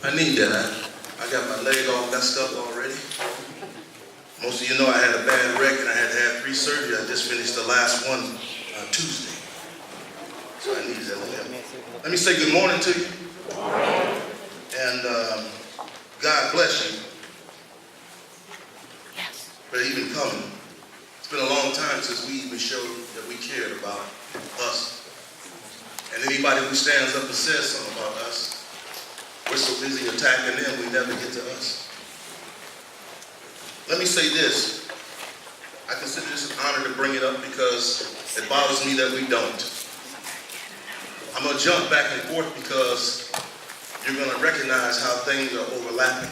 I need that. I got my leg all messed up already. Most of you know I had a bad wreck and I had to have 3 surgeries. I just finished the last one Tuesday. So I need that. Let me say good morning to you. And God bless you for even coming. It's been a long time since we even showed that we cared about us. And anybody who stands up and says something about us, we're so busy attacking them, we never get to us. Let me say this. I consider this an honor to bring it up because it bothers me that we don't. I'm going to jump back and forth because you're going to recognize how things are overlapping.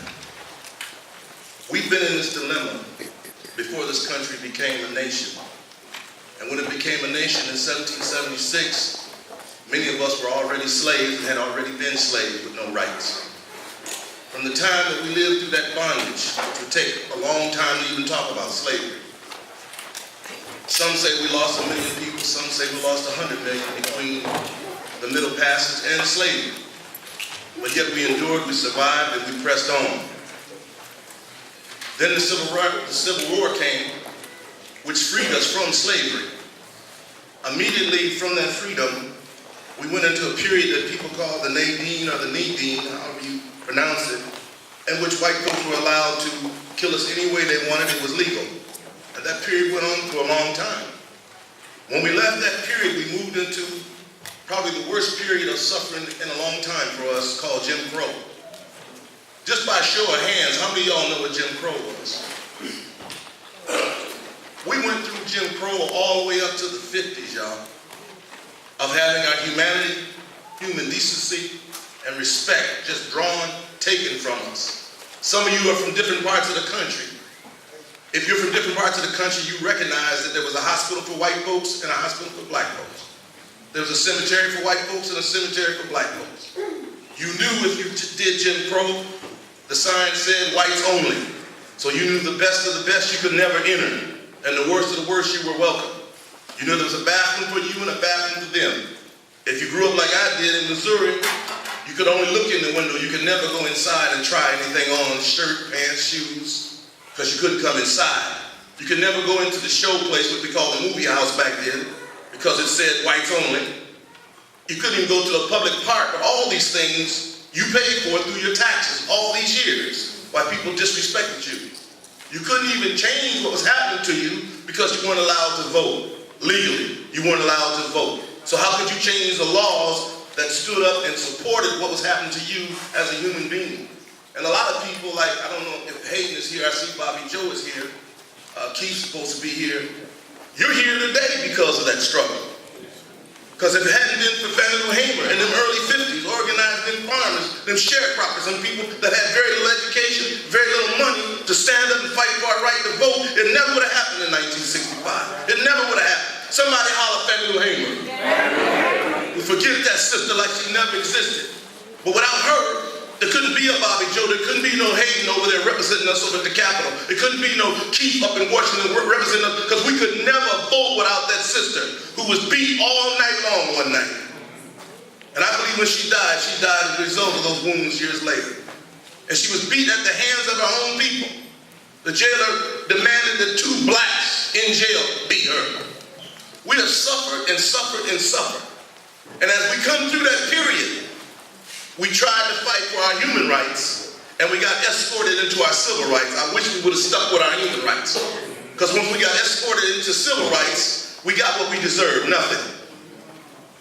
We've been in this dilemma before this country became a nation. And when it became a nation in 1776, many of us were already slaves and had already been slaves with no rights. From the time that we lived through that bondage, which would take a long time to even talk about slavery. Some say we lost 1 million people, some say we lost 100 million between the Middle Passage and slavery. But yet we endured, we survived, and we pressed on. Then the Civil War came, which freed us from slavery. Immediately from that freedom, we went into a period that people call the Nadine or the Nadine, however you pronounce it, in which white folks were allowed to kill us any way they wanted. It was legal. And that period went on for a long time. When we left that period, we moved into probably the worst period of suffering in a long time for us, called Jim Crow. Just by show of hands, how many of y'all know what Jim Crow was? We went through Jim Crow all the way up to the 50s, y'all, of having our humanity, human decency, and respect just drawn, taken from us. Some of you are from different parts of the country. If you're from different parts of the country, you recognize that there was a hospital for white folks and a hospital for black folks. There was a cemetery for white folks and a cemetery for black folks. You knew if you did Jim Crow, the sign said whites only. So you knew the best of the best you could never enter, and the worst of the worst you were welcome. You knew there was a bathroom for you and a bathroom for them. If you grew up like I did in Missouri, you could only look in the window. You could never go inside and try anything on, shirt, pants, shoes, because you couldn't come inside. You could never go into the show place, what we called the movie house back then, because it said whites only. You couldn't even go to a public park, but all these things you paid for through your taxes all these years while people disrespected you. You couldn't even change what was happening to you because you weren't allowed to vote. Legally, you weren't allowed to vote. So how could you change the laws that stood up and supported what was happening to you as a human being? And a lot of people, like, I don't know if Hayden is here, I see Bobby Joe is here, Keith's supposed to be here. You're here today because of that struggle. Because if it hadn't been for Fannie Hamer in the early 50s, organized them farmers, them sharecroppers, and people that had very little education, very little money to stand up and fight for our right to vote, it never would have happened in 1965. It never would have happened. Somebody holler Fannie Hamer. We forget that sister like she never existed. But without her, there couldn't be a Bobby Joe, there couldn't be no Hayden over there representing us over at the Capitol. There couldn't be no Keith up in Washington representing us, because we could never vote without that sister who was beat all night long one night. And I believe when she died as a result of those wounds years later. And she was beat at the hands of her own people. The jailer demanded that 2 blacks in jail beat her. We have suffered and suffered and suffered. And as we come through that period, we tried to fight for our human rights, and we got escorted into our civil rights. I wish we would have stuck with our human rights. Because when we got escorted into civil rights, we got what we deserved, nothing.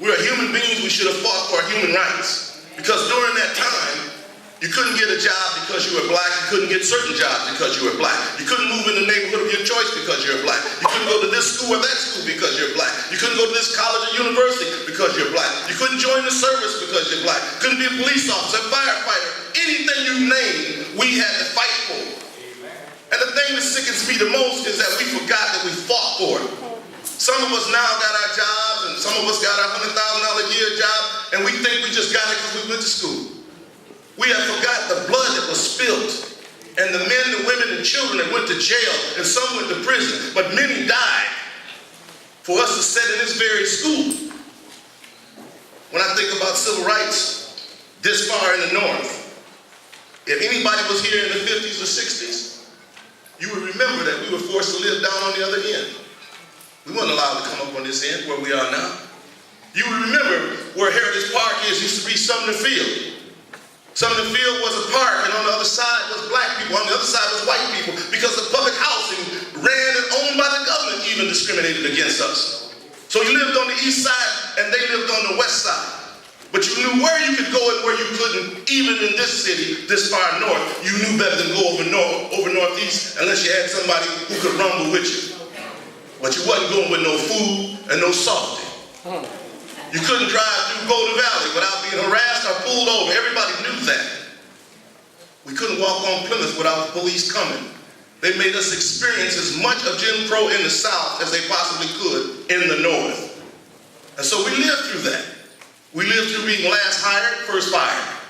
We're human beings, we should have fought for our human rights. Because during that time, you couldn't get a job because you were black, you couldn't get certain jobs because you were black. You couldn't move in the neighborhood of your choice because you're black. You couldn't go to this school or that school because you're black. You couldn't go to this college or university because you're black. You couldn't join the service because you're black. You couldn't be a police officer, a firefighter, anything you name, we had to fight for. And the thing that sickens me the most is that we forgot that we fought for it. Some of us now got our jobs, and some of us got our $100,000 a year job, and we think we just got it because we went to school. We have forgot the blood that was spilled, and the men, the women, and children that went to jail, and some went to prison, but many died for us to sit in this very school. When I think about civil rights this far in the north, If anybody was here in the 50s or 60s, you would remember that we were forced to live down on the other end. We weren't allowed to come up on this end where we are now. You would remember where Heritage Park is, used to be Sumner Field. Sumner Field was a park, and on the other side was black people, on the other side was white people, because the public housing ran and owned by the government even discriminated against us. So you lived on the east side, and they lived on the west side. But you knew where you could go and where you couldn't. Even in this city, this far north, you knew better than go over northeast unless you had somebody who could rumble with you. But you wasn't going with no food and no softy. You couldn't drive through Golden Valley without being harassed or pulled over. Everybody knew that. We couldn't walk on Plymouth without the police coming. They made us experience as much of Jim Crow in the South as they possibly could in the North. And so we lived through that. We lived through being last hired, first fired.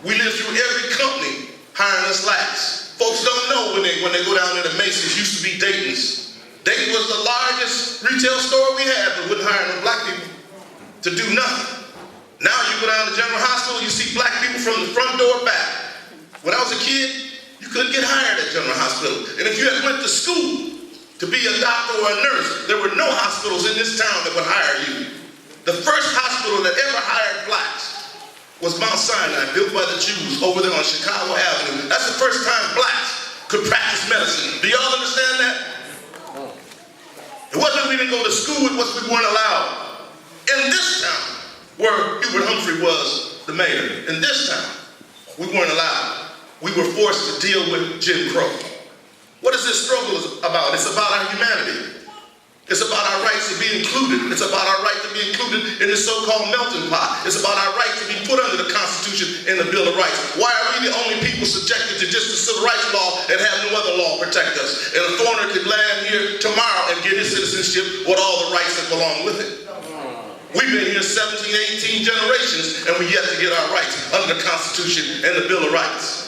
We lived through every company hiring us last. Folks don't know when they go down into Macy's, used to be Dayton's. Dayton was the largest retail store we had, but wouldn't hire no black people to do nothing. Now you go down to General Hospital, you see black people from the front door back. When I was a kid, you couldn't get hired at General Hospital. And if you had went to school to be a doctor or a nurse, there were no hospitals in this town that would hire you. The first hospital that ever hired blacks was Mount Sinai, built by the Jews over there on Chicago Avenue. That's the first time blacks could practice medicine. Do y'all understand that? It wasn't we didn't go to school, it was we weren't allowed. In this town, where Hubert Humphrey was the mayor, in this town, we weren't allowed. We were forced to deal with Jim Crow. What is this struggle about? It's about our humanity. It's about our rights to be included. It's about our right to be included in the so-called melting pot. It's about our right to be put under the Constitution and the Bill of Rights. Why are we the only people subjected to just the civil rights law and have no other law protect us? And a foreigner could land here tomorrow and get his citizenship with all the rights that belong with it. We've been here 17, 18 generations, and we yet to get our rights under the Constitution and the Bill of Rights.